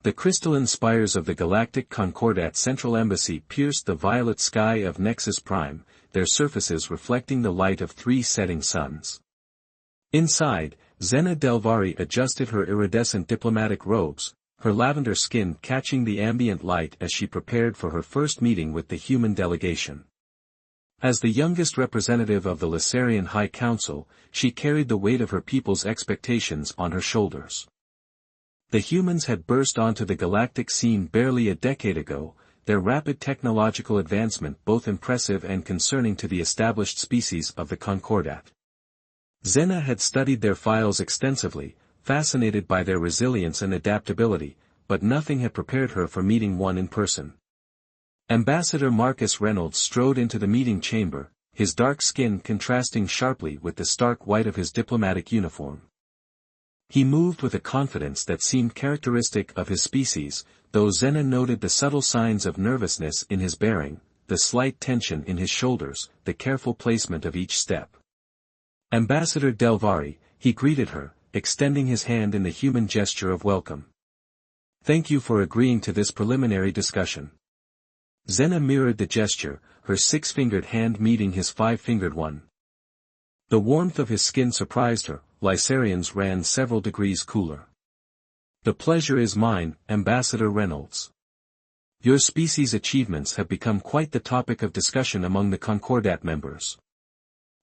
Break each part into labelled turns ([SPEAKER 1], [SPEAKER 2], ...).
[SPEAKER 1] The crystalline spires of the Galactic Concordat Central Embassy pierced the violet sky of Nexus Prime, their surfaces reflecting the light of 3 setting suns. Inside, Zena Delvari adjusted her iridescent diplomatic robes, her lavender skin catching the ambient light as she prepared for her first meeting with the human delegation. As the youngest representative of the Lissarian High Council, she carried the weight of her people's expectations on her shoulders. The humans had burst onto the galactic scene barely a decade ago, their rapid technological advancement both impressive and concerning to the established species of the Concordat. Zena had studied their files extensively, fascinated by their resilience and adaptability, but nothing had prepared her for meeting one in person. Ambassador Marcus Reynolds strode into the meeting chamber, his dark skin contrasting sharply with the stark white of his diplomatic uniform. He moved with a confidence that seemed characteristic of his species, though Zena noted the subtle signs of nervousness in his bearing, the slight tension in his shoulders, the careful placement of each step. Ambassador Delvari, he greeted her, extending his hand in the human gesture of welcome. Thank you for agreeing to this preliminary discussion. Zena mirrored the gesture, her 6-fingered hand meeting his 5-fingered one. The warmth of his skin surprised her, Lissarians ran several degrees cooler. The pleasure is mine, Ambassador Reynolds. Your species' achievements have become quite the topic of discussion among the Concordat members.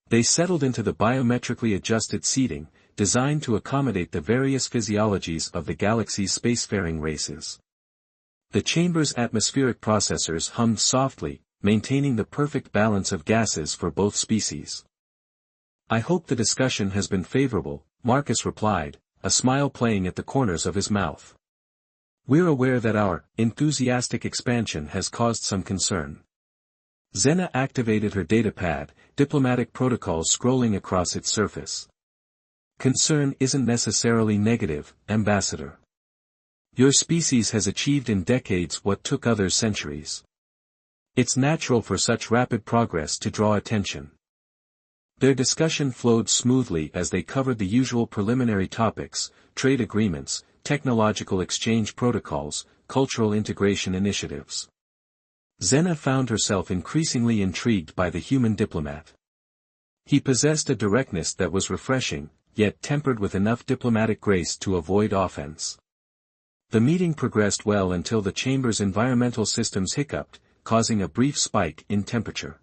[SPEAKER 1] They settled into the biometrically adjusted seating, designed to accommodate the various physiologies of the galaxy's spacefaring races. The chamber's atmospheric processors hummed softly, maintaining the perfect balance of gases for both species. I hope the discussion has been favorable, Marcus replied, a smile playing at the corners of his mouth. We're aware that our enthusiastic expansion has caused some concern. Zena activated her datapad, diplomatic protocols scrolling across its surface. Concern isn't necessarily negative, Ambassador. Your species has achieved in decades what took others centuries. It's natural for such rapid progress to draw attention. Their discussion flowed smoothly as they covered the usual preliminary topics, trade agreements, technological exchange protocols, cultural integration initiatives. Zena found herself increasingly intrigued by the human diplomat. He possessed a directness that was refreshing, yet tempered with enough diplomatic grace to avoid offense. The meeting progressed well until the chamber's environmental systems hiccuped, causing a brief spike in temperature.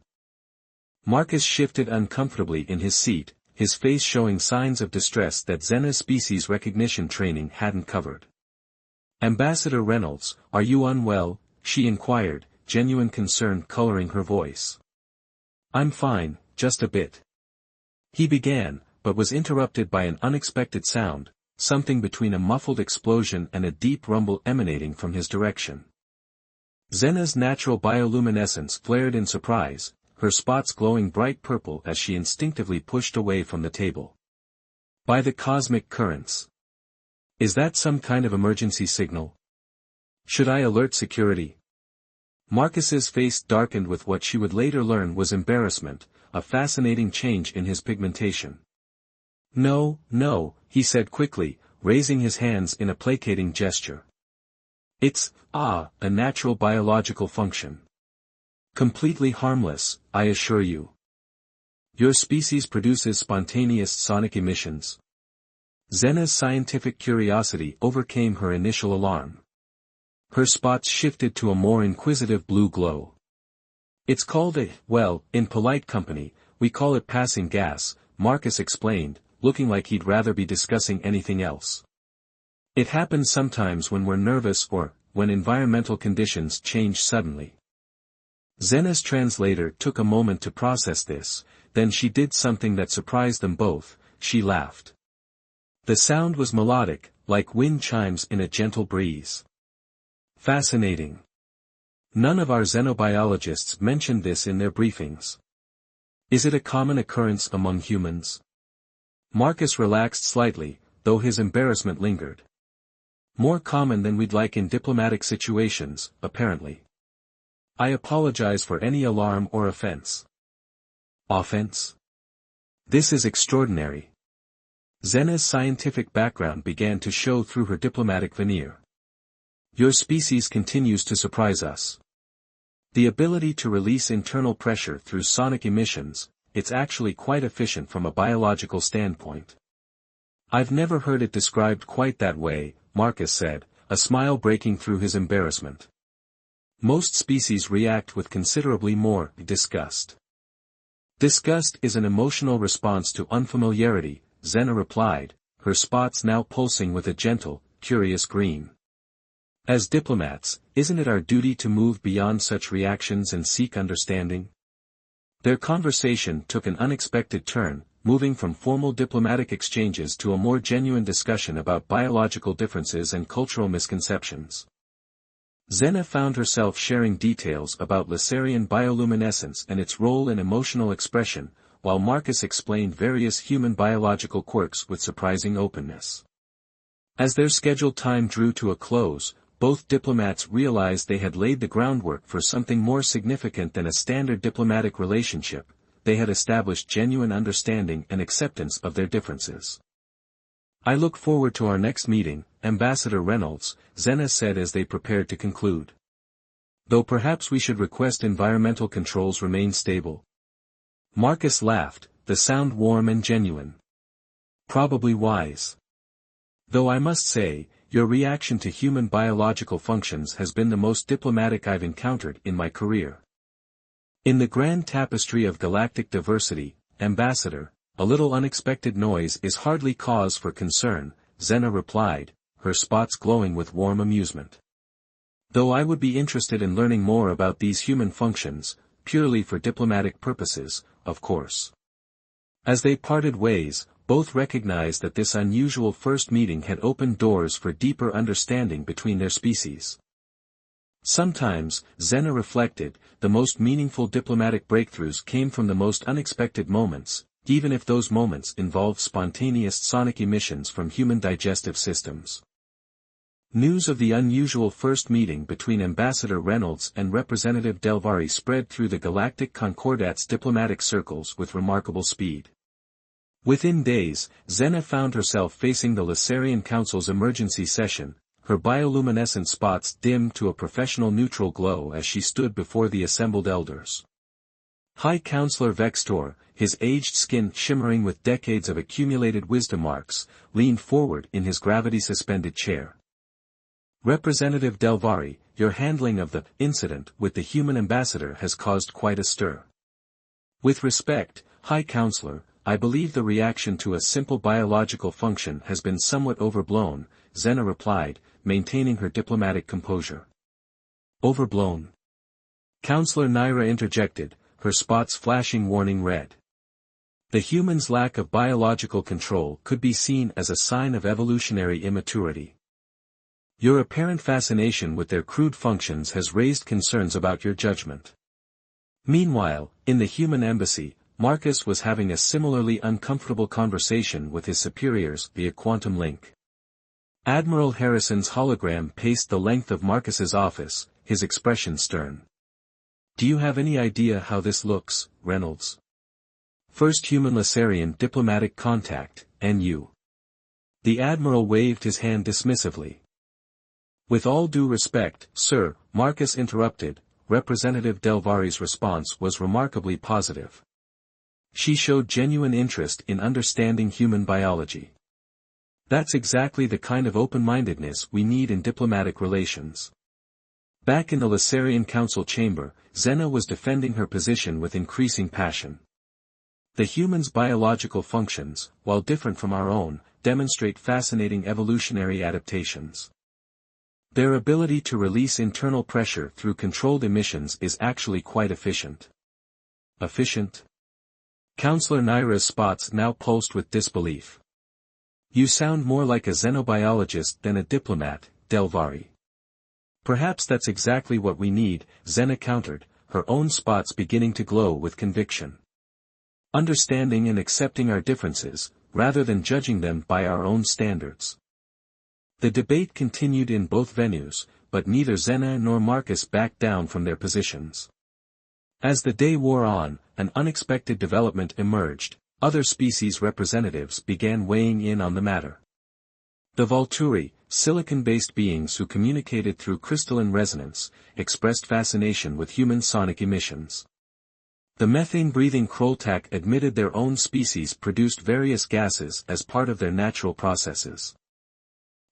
[SPEAKER 1] Marcus shifted uncomfortably in his seat, his face showing signs of distress that Zena's species recognition training hadn't covered. Ambassador Reynolds, are you unwell? She inquired, genuine concern coloring her voice. I'm fine, just a bit. He began, but was interrupted by an unexpected sound, something between a muffled explosion and a deep rumble emanating from his direction. Zena's natural bioluminescence flared in surprise, her spots glowing bright purple as she instinctively pushed away from the table. By the cosmic currents. Is that some kind of emergency signal? Should I alert security? Marcus's face darkened with what she would later learn was embarrassment, a fascinating change in his pigmentation. No, he said quickly, raising his hands in a placating gesture. It's, a natural biological function. Completely harmless, I assure you. Your species produces spontaneous sonic emissions. Zena's scientific curiosity overcame her initial alarm. Her spots shifted to a more inquisitive blue glow. It's called in polite company, we call it passing gas, Marcus explained, looking like he'd rather be discussing anything else. It happens sometimes when we're nervous or when environmental conditions change suddenly. Zena's translator took a moment to process this, then she did something that surprised them both, she laughed. The sound was melodic, like wind chimes in a gentle breeze. Fascinating. None of our xenobiologists mentioned this in their briefings. Is it a common occurrence among humans? Marcus relaxed slightly, though his embarrassment lingered. More common than we'd like in diplomatic situations, apparently. I apologize for any alarm or offense. Offense? This is extraordinary. Zena's scientific background began to show through her diplomatic veneer. Your species continues to surprise us. The ability to release internal pressure through sonic emissions, it's actually quite efficient from a biological standpoint. I've never heard it described quite that way, Marcus said, a smile breaking through his embarrassment. Most species react with considerably more disgust. Disgust is an emotional response to unfamiliarity, Xena replied, her spots now pulsing with a gentle, curious green. As diplomats, isn't it our duty to move beyond such reactions and seek understanding? Their conversation took an unexpected turn, moving from formal diplomatic exchanges to a more genuine discussion about biological differences and cultural misconceptions. Xena found herself sharing details about Lacerian bioluminescence and its role in emotional expression, while Marcus explained various human biological quirks with surprising openness. As their scheduled time drew to a close, both diplomats realized they had laid the groundwork for something more significant than a standard diplomatic relationship. They had established genuine understanding and acceptance of their differences. I look forward to our next meeting, Ambassador Reynolds, Xena said as they prepared to conclude. Though perhaps we should request environmental controls remain stable. Marcus laughed, the sound warm and genuine. Probably wise. Though I must say, your reaction to human biological functions has been the most diplomatic I've encountered in my career. In the grand tapestry of galactic diversity, Ambassador, a little unexpected noise is hardly cause for concern, Xena replied, her spots glowing with warm amusement. Though I would be interested in learning more about these human functions, purely for diplomatic purposes, of course. As they parted ways, both recognized that this unusual first meeting had opened doors for deeper understanding between their species. Sometimes, Xena reflected, the most meaningful diplomatic breakthroughs came from the most unexpected moments, even if those moments involved spontaneous sonic emissions from human digestive systems. News of the unusual first meeting between Ambassador Reynolds and Representative Delvari spread through the Galactic Concordat's diplomatic circles with remarkable speed. Within days, Xena found herself facing the Lacerian Council's emergency session, her bioluminescent spots dimmed to a professional neutral glow as she stood before the assembled elders. High Counselor Vextor, his aged skin shimmering with decades of accumulated wisdom marks, leaned forward in his gravity-suspended chair. Representative Delvari, your handling of the incident with the human ambassador has caused quite a stir. With respect, High Counselor, I believe the reaction to a simple biological function has been somewhat overblown, Xena replied, maintaining her diplomatic composure. Overblown? Counselor Naira interjected, her spots flashing warning red. The human's lack of biological control could be seen as a sign of evolutionary immaturity. Your apparent fascination with their crude functions has raised concerns about your judgment. Meanwhile, in the human embassy, Marcus was having a similarly uncomfortable conversation with his superiors via quantum link. Admiral Harrison's hologram paced the length of Marcus's office, his expression stern. Do you have any idea how this looks, Reynolds? First human Lacerian diplomatic contact, NU. The Admiral waved his hand dismissively. With all due respect, sir, Marcus interrupted, Representative Delvari's response was remarkably positive. She showed genuine interest in understanding human biology. That's exactly the kind of open-mindedness we need in diplomatic relations. Back in the Lacerian Council chamber, Xena was defending her position with increasing passion. The human's biological functions, while different from our own, demonstrate fascinating evolutionary adaptations. Their ability to release internal pressure through controlled emissions is actually quite efficient. Efficient? Counselor Naira's spots now pulsed with disbelief. You sound more like a xenobiologist than a diplomat, Delvari. Perhaps that's exactly what we need, Xena countered, her own spots beginning to glow with conviction. Understanding and accepting our differences, rather than judging them by our own standards. The debate continued in both venues, but neither Xena nor Marcus backed down from their positions. As the day wore on, an unexpected development emerged. Other species representatives began weighing in on the matter. The Volturi, silicon-based beings who communicated through crystalline resonance, expressed fascination with human sonic emissions. The methane-breathing Kroltak admitted their own species produced various gases as part of their natural processes.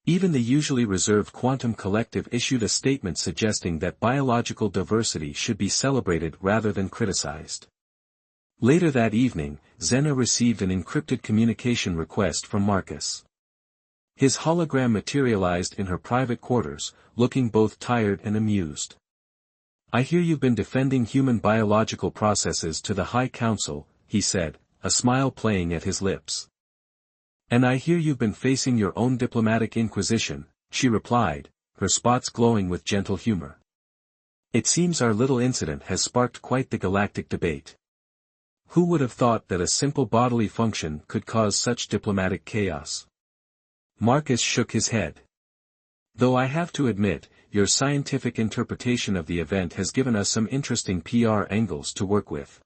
[SPEAKER 1] Even the usually reserved Quantum Collective issued a statement suggesting that biological diversity should be celebrated rather than criticized. Later that evening, Xena received an encrypted communication request from Marcus. His hologram materialized in her private quarters, looking both tired and amused. "I hear you've been defending human biological processes to the High Council," he said, a smile playing at his lips. "And I hear you've been facing your own diplomatic inquisition," she replied, her spots glowing with gentle humor. "It seems our little incident has sparked quite the galactic debate. Who would have thought that a simple bodily function could cause such diplomatic chaos?" Marcus shook his head. "Though I have to admit, your scientific interpretation of the event has given us some interesting PR angles to work with."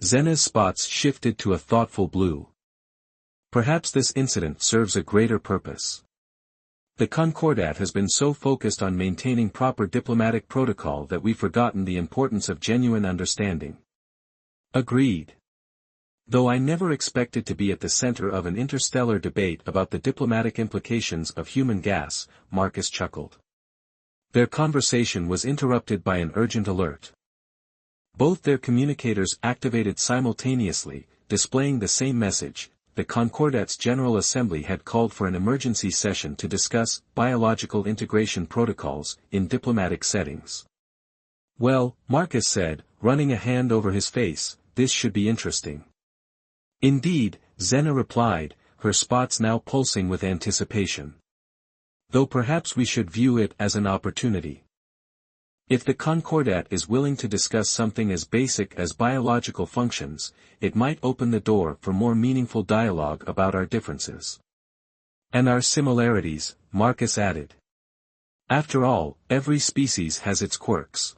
[SPEAKER 1] Xena's spots shifted to a thoughtful blue. "Perhaps this incident serves a greater purpose. The Concordat has been so focused on maintaining proper diplomatic protocol that we've forgotten the importance of genuine understanding." "Agreed. Though I never expected to be at the center of an interstellar debate about the diplomatic implications of human gas," Marcus chuckled. Their conversation was interrupted by an urgent alert. Both their communicators activated simultaneously, displaying the same message. The Concordat's General Assembly had called for an emergency session to discuss biological integration protocols in diplomatic settings. "Well," Marcus said, running a hand over his face, "this should be interesting." "Indeed," Xena replied, her spots now pulsing with anticipation. "Though perhaps we should view it as an opportunity. If the Concordat is willing to discuss something as basic as biological functions, it might open the door for more meaningful dialogue about our differences. And our similarities," Marcus added. "After all, every species has its quirks.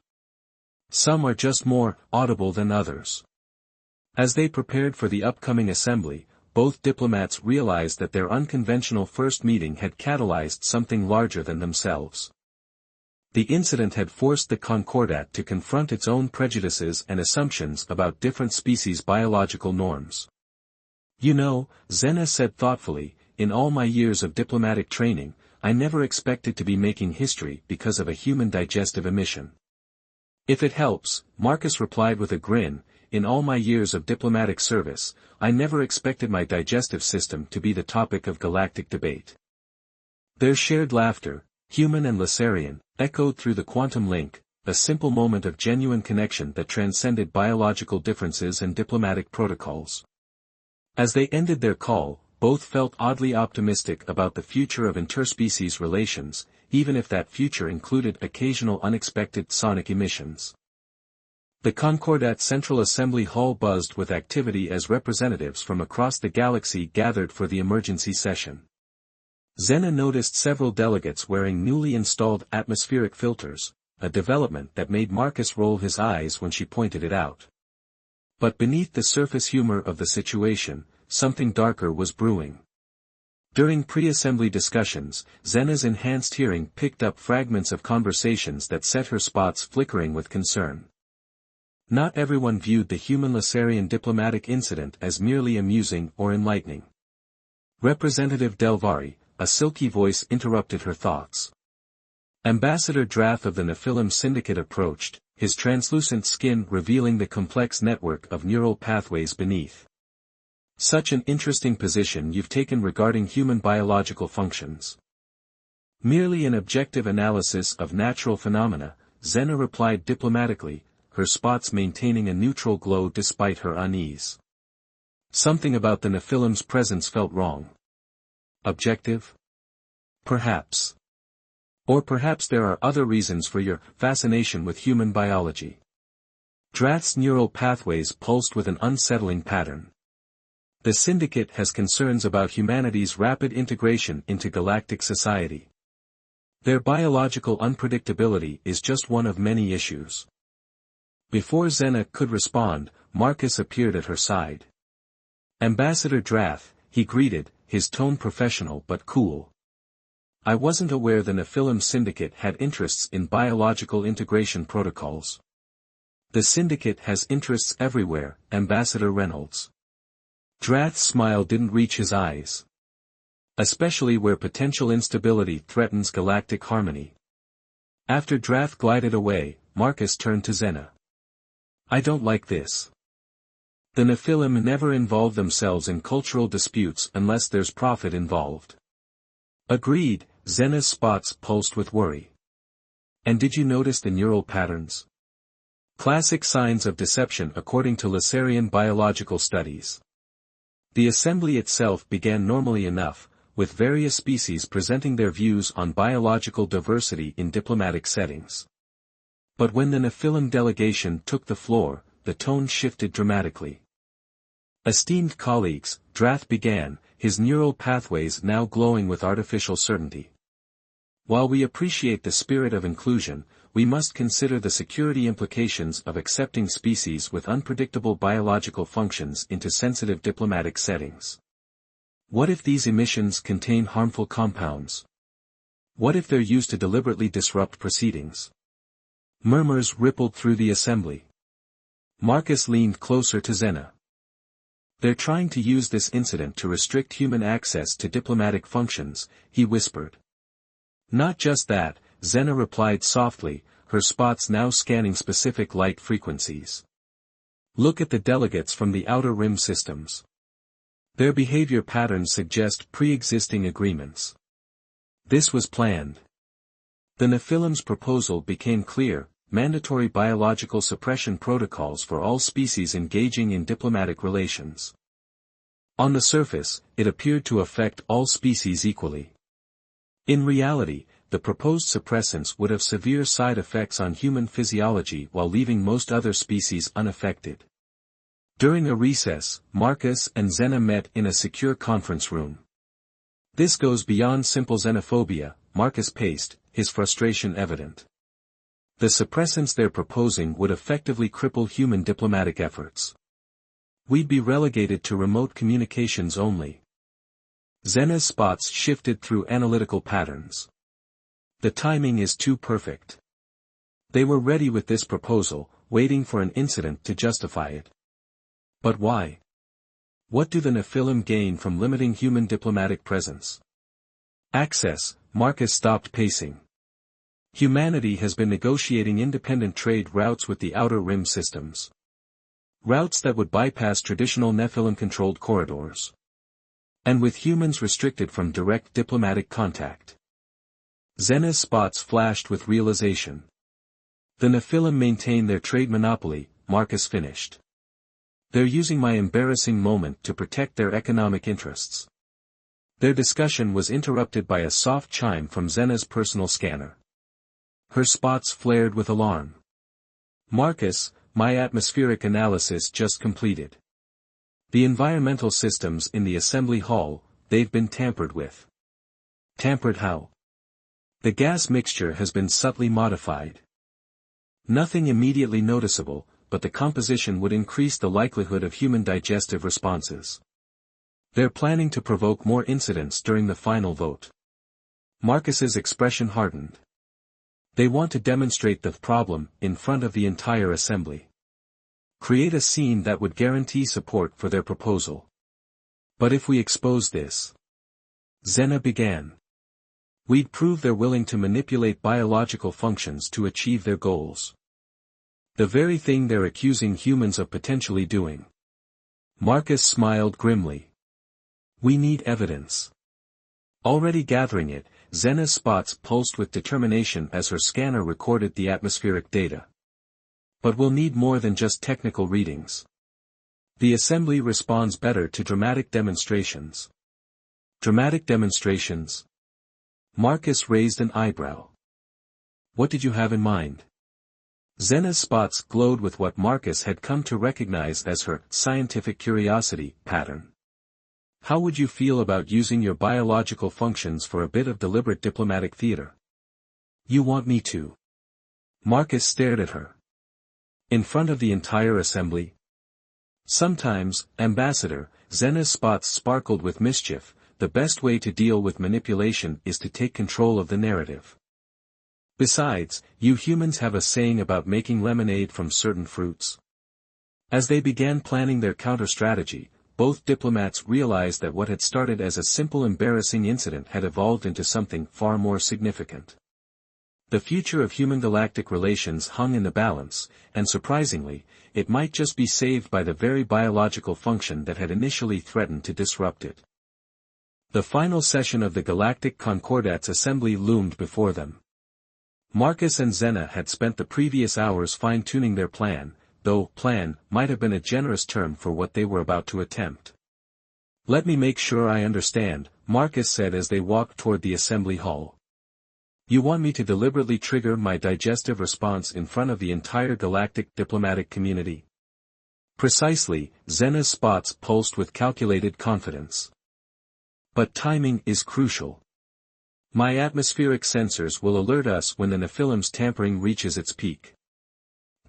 [SPEAKER 1] Some are just more audible than others." As they prepared for the upcoming assembly, both diplomats realized that their unconventional first meeting had catalyzed something larger than themselves. The incident had forced the Concordat to confront its own prejudices and assumptions about different species' biological norms. "You know," Xena said thoughtfully, "in all my years of diplomatic training, I never expected to be making history because of a human digestive emission." "If it helps," Marcus replied with a grin, "in all my years of diplomatic service, I never expected my digestive system to be the topic of galactic debate." Their shared laughter, human and Lassarian, echoed through the quantum link, a simple moment of genuine connection that transcended biological differences and diplomatic protocols. As they ended their call, both felt oddly optimistic about the future of interspecies relations, even if that future included occasional unexpected sonic emissions. The Concordat Central Assembly Hall buzzed with activity as representatives from across the galaxy gathered for the emergency session. Xena noticed several delegates wearing newly installed atmospheric filters, a development that made Marcus roll his eyes when she pointed it out. But beneath the surface humor of the situation, something darker was brewing. During pre-assembly discussions, Xena's enhanced hearing picked up fragments of conversations that set her spots flickering with concern. Not everyone viewed the human-Lassarian diplomatic incident as merely amusing or enlightening. Representative Delvari, a silky voice interrupted her thoughts. Ambassador Drath of the Nephilim Syndicate approached, his translucent skin revealing the complex network of neural pathways beneath. "Such an interesting position you've taken regarding human biological functions." "Merely an objective analysis of natural phenomena," Xena replied diplomatically, her spots maintaining a neutral glow despite her unease. "Something about the Nephilim's presence felt wrong." "Objective? Perhaps. Or perhaps there are other reasons for your fascination with human biology." Drath's neural pathways pulsed with an unsettling pattern. "The Syndicate has concerns about humanity's rapid integration into galactic society. Their biological unpredictability is just one of many issues." Before Xena could respond, Marcus appeared at her side. "Ambassador Drath," he greeted, his tone professional but cool. I wasn't aware the Nephilim Syndicate had interests in biological integration protocols. The Syndicate has interests everywhere, Ambassador Reynolds. Drath's smile didn't reach his eyes. Especially where potential instability threatens galactic harmony. After Drath glided away, Marcus turned to Xena. I don't like this. The Nephilim never involve themselves in cultural disputes unless there's profit involved. Agreed, Xena's spots pulsed with worry. And did you notice the neural patterns? Classic signs of deception according to Lacerian biological studies. The assembly itself began normally enough, with various species presenting their views on biological diversity in diplomatic settings. But when the Nephilim delegation took the floor, the tone shifted dramatically. Esteemed colleagues, Drath began, his neural pathways now glowing with artificial certainty. While we appreciate the spirit of inclusion, we must consider the security implications of accepting species with unpredictable biological functions into sensitive diplomatic settings. What if these emissions contain harmful compounds? What if they're used to deliberately disrupt proceedings? Murmurs rippled through the assembly. Marcus leaned closer to Xena. They're trying to use this incident to restrict human access to diplomatic functions, he whispered. Not just that, Xena replied softly, her spots now scanning specific light frequencies. Look at the delegates from the outer rim systems. Their behavior patterns suggest pre-existing agreements. This was planned. The Nephilim's proposal became clear, mandatory biological suppression protocols for all species engaging in diplomatic relations. On the surface, it appeared to affect all species equally. In reality, the proposed suppressants would have severe side effects on human physiology while leaving most other species unaffected. During a recess, Marcus and Xena met in a secure conference room. This goes beyond simple xenophobia, Marcus paced, his frustration evident. The suppressants they're proposing would effectively cripple human diplomatic efforts. We'd be relegated to remote communications only. Xena's spots shifted through analytical patterns. The timing is too perfect. They were ready with this proposal, waiting for an incident to justify it. But why? What do the Nephilim gain from limiting human diplomatic presence? Access, Marcus stopped pacing. Humanity has been negotiating independent trade routes with the outer rim systems. Routes that would bypass traditional Nephilim-controlled corridors. And with humans restricted from direct diplomatic contact. Xena's spots flashed with realization. The Nephilim maintain their trade monopoly, Marcus finished. They're using my embarrassing moment to protect their economic interests. Their discussion was interrupted by a soft chime from Xena's personal scanner. Her spots flared with alarm. Marcus, my atmospheric analysis just completed. The environmental systems in the assembly hall, they've been tampered with. Tampered how? The gas mixture has been subtly modified. Nothing immediately noticeable, but the composition would increase the likelihood of human digestive responses. They're planning to provoke more incidents during the final vote. Marcus's expression hardened. They want to demonstrate the problem in front of the entire assembly. Create a scene that would guarantee support for their proposal. But if we expose this, Xena began. We'd prove they're willing to manipulate biological functions to achieve their goals. The very thing they're accusing humans of potentially doing. Marcus smiled grimly. We need evidence. Already gathering it, Xena's spots pulsed with determination as her scanner recorded the atmospheric data. But we'll need more than just technical readings. The assembly responds better to dramatic demonstrations. Dramatic demonstrations? Marcus raised an eyebrow. What did you have in mind? Xena's spots glowed with what Marcus had come to recognize as her scientific curiosity pattern. How would you feel about using your biological functions for a bit of deliberate diplomatic theater? You want me to? Marcus stared at her. In front of the entire assembly? Sometimes, Ambassador, Xena's spots sparkled with mischief, the best way to deal with manipulation is to take control of the narrative. Besides, you humans have a saying about making lemonade from certain fruits. As they began planning their counter-strategy, both diplomats realized that what had started as a simple embarrassing incident had evolved into something far more significant. The future of human-galactic relations hung in the balance, and surprisingly, it might just be saved by the very biological function that had initially threatened to disrupt it. The final session of the Galactic Concordat's assembly loomed before them. Marcus and Xena had spent the previous hours fine-tuning their plan, though plan might have been a generous term for what they were about to attempt. "Let me make sure I understand," Marcus said as they walked toward the assembly hall. "You want me to deliberately trigger my digestive response in front of the entire galactic diplomatic community?" "Precisely," Xena's spots pulsed with calculated confidence. "But timing is crucial. My atmospheric sensors will alert us when the Nephilim's tampering reaches its peak.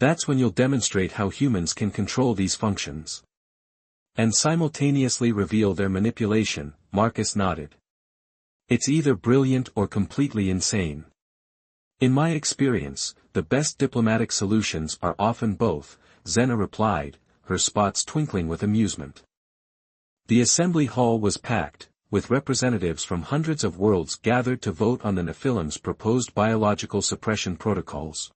[SPEAKER 1] That's when you'll demonstrate how humans can control these functions. And simultaneously reveal their manipulation," Marcus nodded. "It's either brilliant or completely insane. In my experience, the best diplomatic solutions are often both," Xena replied, her spots twinkling with amusement. The assembly hall was packed, with representatives from hundreds of worlds gathered to vote on the Nephilim's proposed biological suppression protocols.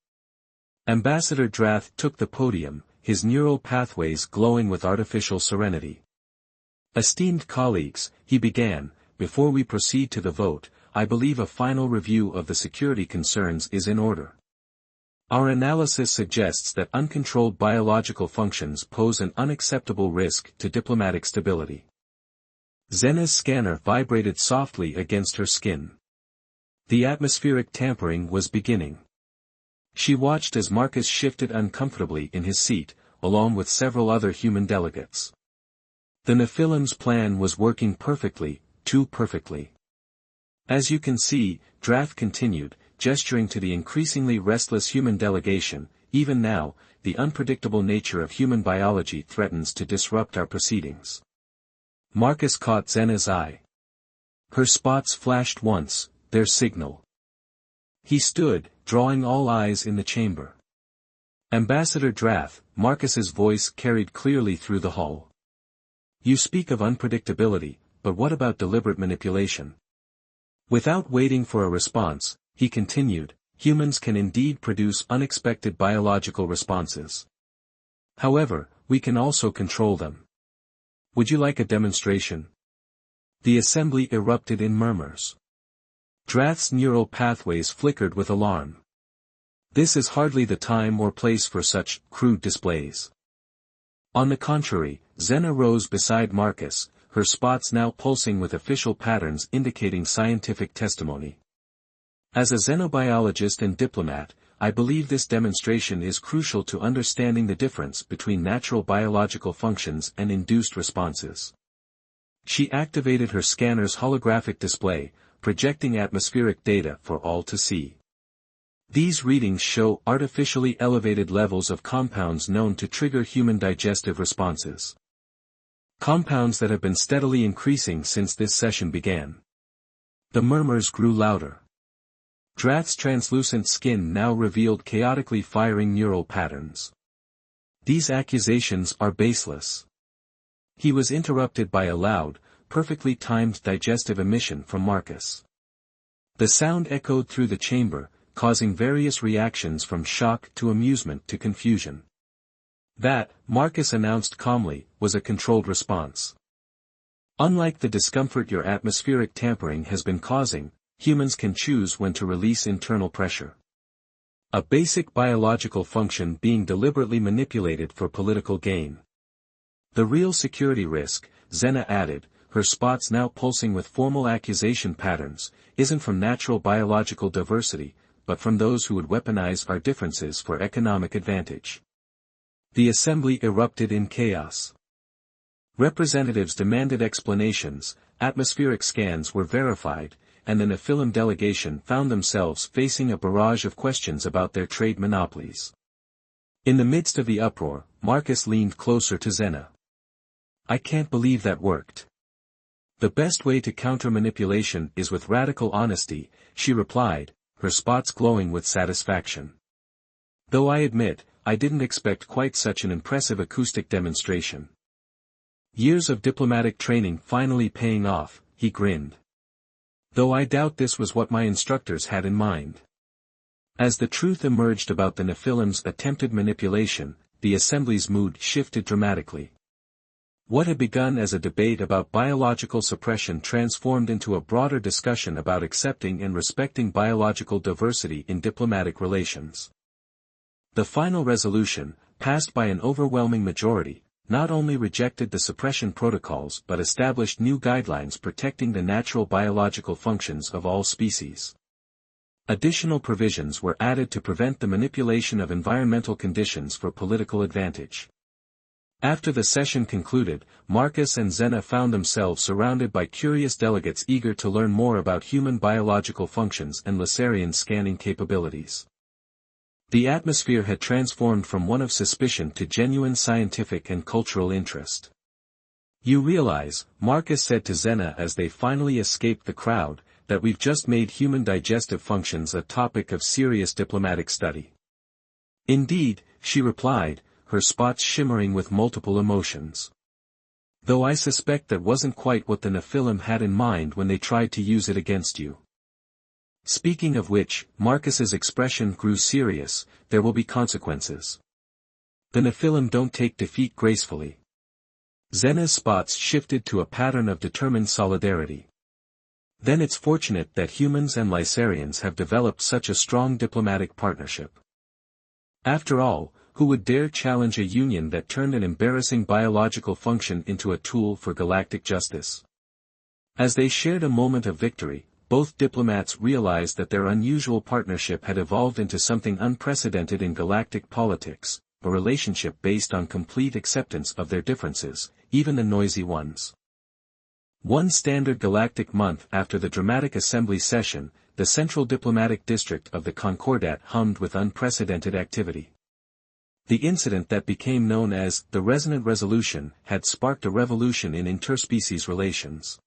[SPEAKER 1] Ambassador Drath took the podium, his neural pathways glowing with artificial serenity. "Esteemed colleagues," he began, "before we proceed to the vote, I believe a final review of the security concerns is in order. Our analysis suggests that uncontrolled biological functions pose an unacceptable risk to diplomatic stability." Xena's scanner vibrated softly against her skin. The atmospheric tampering was beginning. She watched as Marcus shifted uncomfortably in his seat, along with several other human delegates. The Nephilim's plan was working perfectly, too perfectly. "As you can see," Drath continued, gesturing to the increasingly restless human delegation, "even now, the unpredictable nature of human biology threatens to disrupt our proceedings." Marcus caught Xena's eye. Her spots flashed once, their signal. He stood, drawing all eyes in the chamber. "Ambassador Drath," Marcus's voice carried clearly through the hall. "You speak of unpredictability, but what about deliberate manipulation?" Without waiting for a response, he continued, "Humans can indeed produce unexpected biological responses. However, we can also control them. Would you like a demonstration?" The assembly erupted in murmurs. Drath's neural pathways flickered with alarm. "This is hardly the time or place for such crude displays." On the contrary, Xena rose beside Marcus, her spots now pulsing with official patterns indicating scientific testimony. "As a xenobiologist and diplomat, I believe this demonstration is crucial to understanding the difference between natural biological functions and induced responses." She activated her scanner's holographic display, projecting atmospheric data for all to see. These readings show artificially elevated levels of compounds known to trigger human digestive responses. Compounds that have been steadily increasing since this session began. The murmurs grew louder. Drath's translucent skin now revealed chaotically firing neural patterns. "These accusations are baseless." He was interrupted by a loud, perfectly timed digestive emission from Marcus. The sound echoed through the chamber, causing various reactions from shock to amusement to confusion. That, Marcus announced calmly, was a controlled response. "Unlike the discomfort your atmospheric tampering has been causing, humans can choose when to release internal pressure. A basic biological function being deliberately manipulated for political gain. The real security risk," Xena added, her spots now pulsing with formal accusation patterns, "isn't from natural biological diversity, but from those who would weaponize our differences for economic advantage." The assembly erupted in chaos. Representatives demanded explanations, atmospheric scans were verified, and the Nephilim delegation found themselves facing a barrage of questions about their trade monopolies. In the midst of the uproar, Marcus leaned closer to Xena. "I can't believe that worked. The best way to counter manipulation is with radical honesty, she replied, her spots glowing with satisfaction. Though I admit, I didn't expect quite such an impressive acoustic demonstration. Years of diplomatic training finally paying off, he grinned. Though I doubt this was what my instructors had in mind. As the truth emerged about the Nephilim's attempted manipulation, the assembly's mood shifted dramatically. What had begun as a debate about biological suppression transformed into a broader discussion about accepting and respecting biological diversity in diplomatic relations. The final resolution, passed by an overwhelming majority, not only rejected the suppression protocols but established new guidelines protecting the natural biological functions of all species. Additional provisions were added to prevent the manipulation of environmental conditions for political advantage. After the session concluded, Marcus and Xena found themselves surrounded by curious delegates eager to learn more about human biological functions and Lasarian scanning capabilities. The atmosphere had transformed from one of suspicion to genuine scientific and cultural interest. You realize, Marcus said to Xena as they finally escaped the crowd, that we've just made human digestive functions a topic of serious diplomatic study. Indeed, she replied, her spots shimmering with multiple emotions. Though I suspect that wasn't quite what the Nephilim had in mind when they tried to use it against you. Speaking of which, Marcus's expression grew serious, there will be consequences. The Nephilim don't take defeat gracefully. Xena's spots shifted to a pattern of determined solidarity. Then it's fortunate that humans and Lysarians have developed such a strong diplomatic partnership. After all, who would dare challenge a union that turned an embarrassing biological function into a tool for galactic justice? As they shared a moment of victory, both diplomats realized that their unusual partnership had evolved into something unprecedented in galactic politics, a relationship based on complete acceptance of their differences, even the noisy ones. One standard galactic month after the dramatic assembly session, the central diplomatic district of the Concordat hummed with unprecedented activity. The incident that became known as the Resonant Resolution had sparked a revolution in interspecies relations.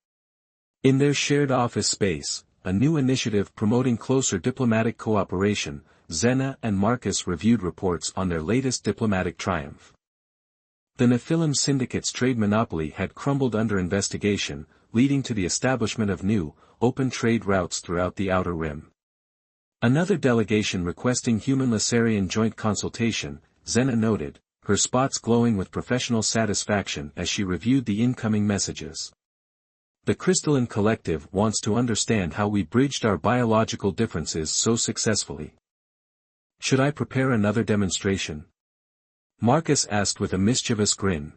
[SPEAKER 1] In their shared office space, a new initiative promoting closer diplomatic cooperation, Xena and Marcus reviewed reports on their latest diplomatic triumph. The Nephilim Syndicate's trade monopoly had crumbled under investigation, leading to the establishment of new, open trade routes throughout the Outer Rim. Another delegation requesting human-Lasarian joint consultation, Xena noted, her spots glowing with professional satisfaction as she reviewed the incoming messages. The Crystalline Collective wants to understand how we bridged our biological differences so successfully. Should I prepare another demonstration? Marcus asked with a mischievous grin.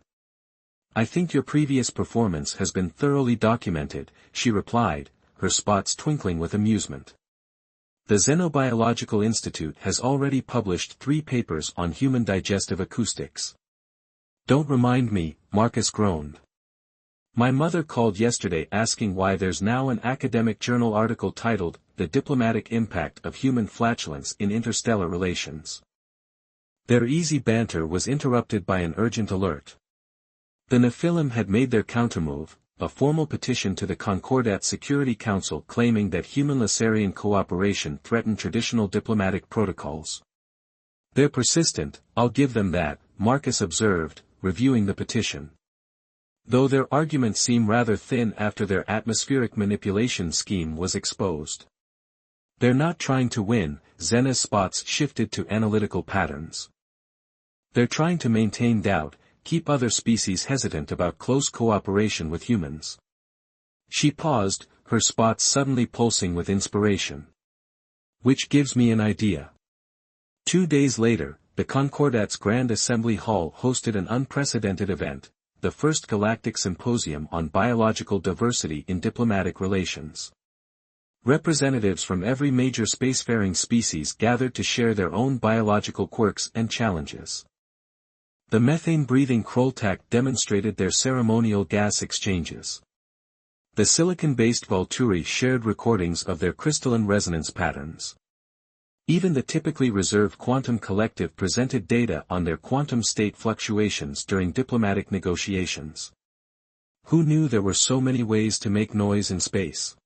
[SPEAKER 1] I think your previous performance has been thoroughly documented, she replied, her spots twinkling with amusement. The Xenobiological Institute has already published 3 papers on human digestive acoustics. Don't remind me, Marcus groaned. My mother called yesterday asking why there's now an academic journal article titled, The Diplomatic Impact of Human Flatulence in Interstellar Relations. Their easy banter was interrupted by an urgent alert. The Nephilim had made their countermove, a formal petition to the Concordat Security Council claiming that human-Lasarian cooperation threatened traditional diplomatic protocols. They're persistent, I'll give them that, Marcus observed, reviewing the petition. Though their arguments seem rather thin after their atmospheric manipulation scheme was exposed. They're not trying to win, Xena's spots shifted to analytical patterns. They're trying to maintain doubt, keep other species hesitant about close cooperation with humans. She paused, her spots suddenly pulsing with inspiration. Which gives me an idea. 2 days later, the Concordat's Grand Assembly Hall hosted an unprecedented event, the first Galactic Symposium on Biological Diversity in Diplomatic Relations. Representatives from every major spacefaring species gathered to share their own biological quirks and challenges. The methane-breathing Kroltak demonstrated their ceremonial gas exchanges. The silicon-based Volturi shared recordings of their crystalline resonance patterns. Even the typically reserved Quantum Collective presented data on their quantum state fluctuations during diplomatic negotiations. Who knew there were so many ways to make noise in space?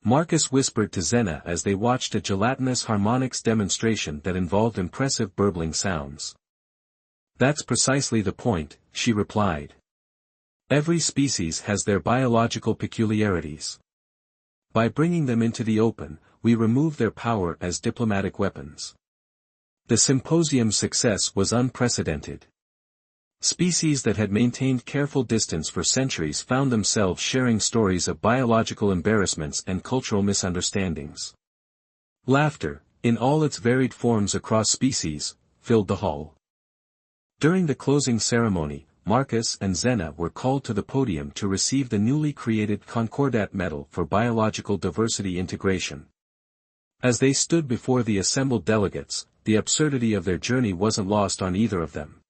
[SPEAKER 1] Marcus whispered to Xena as they watched a gelatinous harmonics demonstration that involved impressive burbling sounds. That's precisely the point, she replied. Every species has their biological peculiarities. By bringing them into the open, we remove their power as diplomatic weapons. The symposium's success was unprecedented. Species that had maintained careful distance for centuries found themselves sharing stories of biological embarrassments and cultural misunderstandings. Laughter, in all its varied forms across species, filled the hall. During the closing ceremony, Marcus and Xena were called to the podium to receive the newly created Concordat Medal for Biological Diversity Integration. As they stood before the assembled delegates, the absurdity of their journey wasn't lost on either of them.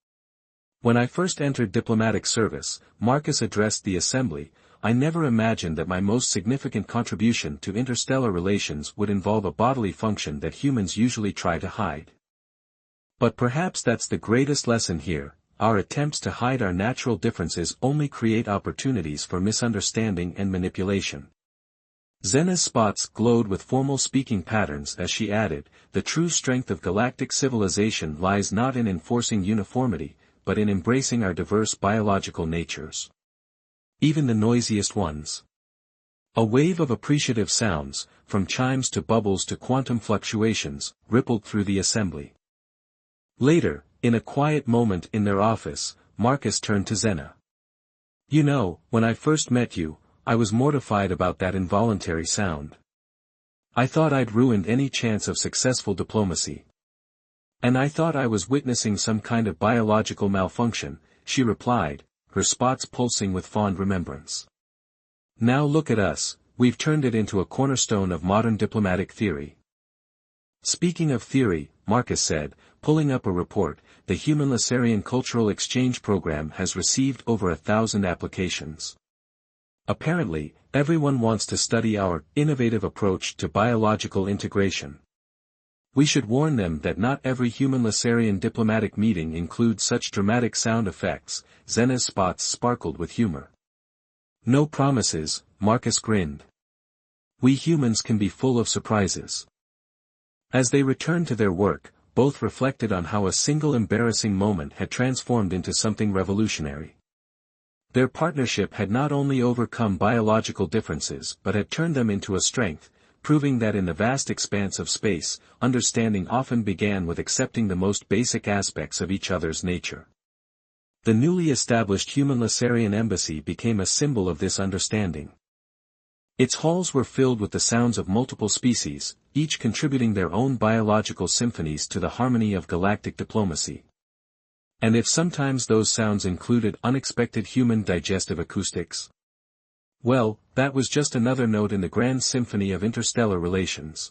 [SPEAKER 1] When I first entered diplomatic service, Marcus addressed the assembly, I never imagined that my most significant contribution to interstellar relations would involve a bodily function that humans usually try to hide. But perhaps that's the greatest lesson here, our attempts to hide our natural differences only create opportunities for misunderstanding and manipulation. Xena's spots glowed with formal speaking patterns as she added, the true strength of galactic civilization lies not in enforcing uniformity, but in embracing our diverse biological natures. Even the noisiest ones. A wave of appreciative sounds, from chimes to bubbles to quantum fluctuations, rippled through the assembly. Later, in a quiet moment in their office, Marcus turned to Xena. You know, when I first met you, I was mortified about that involuntary sound. I thought I'd ruined any chance of successful diplomacy. And I thought I was witnessing some kind of biological malfunction, she replied, her spots pulsing with fond remembrance. Now look at us, we've turned it into a cornerstone of modern diplomatic theory. Speaking of theory, Marcus said, pulling up a report, the Human-Lassarian Cultural Exchange Program has received over 1,000 applications. Apparently, everyone wants to study our innovative approach to biological integration. We should warn them that not every human-Lassarian diplomatic meeting includes such dramatic sound effects. Xena's spots sparkled with humor. No promises, Marcus grinned. We humans can be full of surprises. As they returned to their work, both reflected on how a single embarrassing moment had transformed into something revolutionary. Their partnership had not only overcome biological differences but had turned them into a strength, proving that in the vast expanse of space, understanding often began with accepting the most basic aspects of each other's nature. The newly established Human-Lassarian Embassy became a symbol of this understanding. Its halls were filled with the sounds of multiple species, each contributing their own biological symphonies to the harmony of galactic diplomacy. And if sometimes those sounds included unexpected human digestive acoustics, well, that was just another note in the grand symphony of interstellar relations.